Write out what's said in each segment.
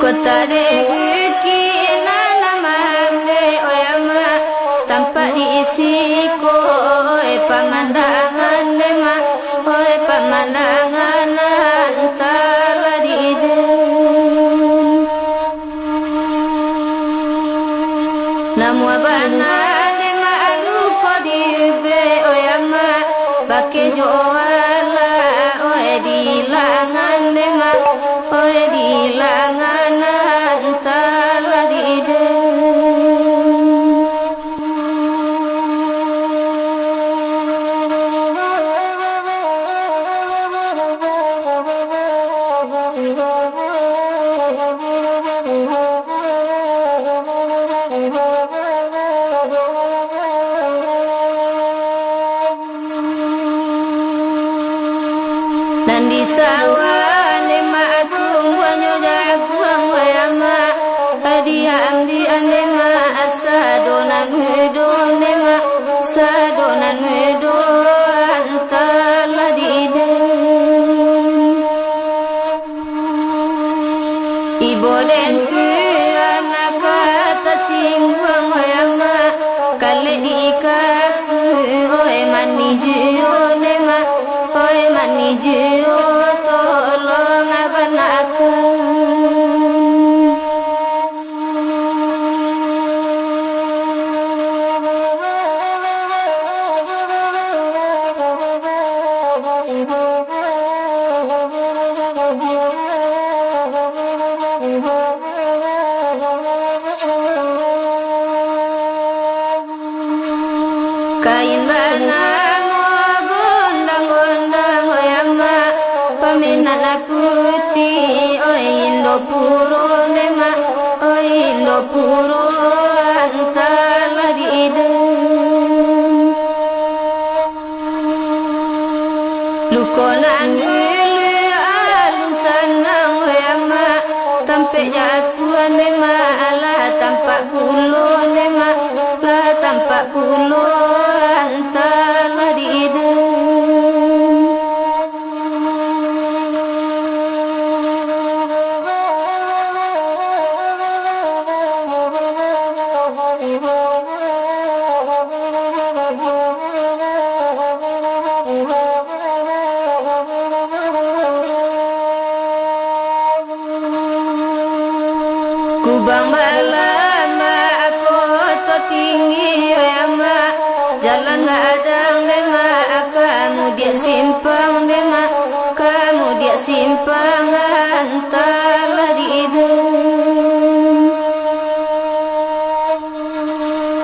Kota deki nalamande oyama tanpa diisi koe pemandangan lema koe pemandangan antara diidem namu abana lema alu kodibe oyama bake joala oe dilangan lema oe dilangan antara diidem dan di sawah nema tungguanyo jaguang wayama hadiah ambian nema asadonan medo nema sadonan medo antala diidem ibo den ku anak kata singguang wayama kale diikaku oe mani jio nema oe mani jio tolong abanaku kain banamo gondang-gondang oyama paminana putih oi Indopuro nema oi Indopuro antala diidem lukonan dulu alusan nang oyama tampe jatuhan nema ala tampak pulo nema lah tampak pulo antala diidem kubang balama aku to tinggi oyama jalan ngadang nema kamu dia simpang nema kamu dia simpang antala diidem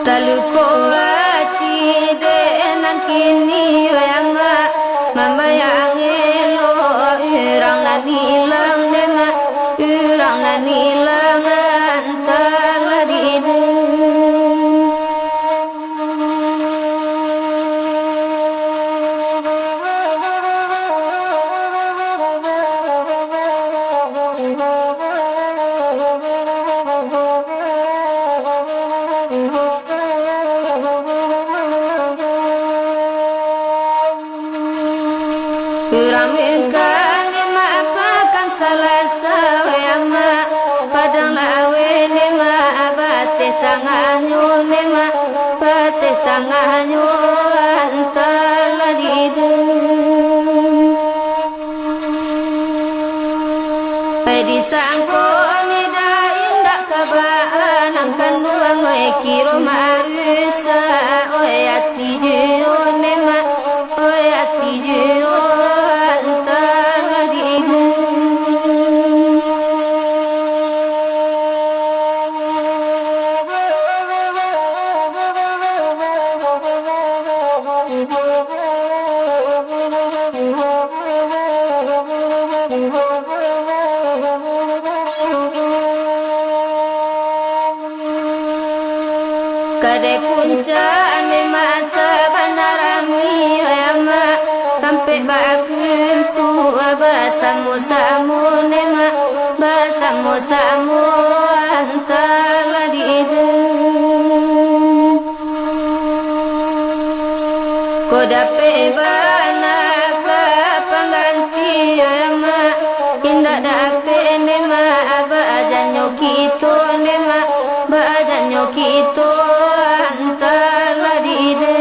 taluko ati denan kini oyama mambayang elo irang nanilang nema irang nanilang antala diidem Uramekan nema apakan salah sawayama padang lawe nema abate tanganyo nema bate tanganyo antala diidem pedi sangko nida indak kabaan angkan nuang oe kiro marusa oe ati jio nema oe ati jio antala diidem Kade puncak ane masa banarami oyama sampai bakempu basamu-samu nema basamu-samu antala diidem kodape bana ka pangganti oyama indah dape nema aba ajanyo kita nema badannya kita antara dide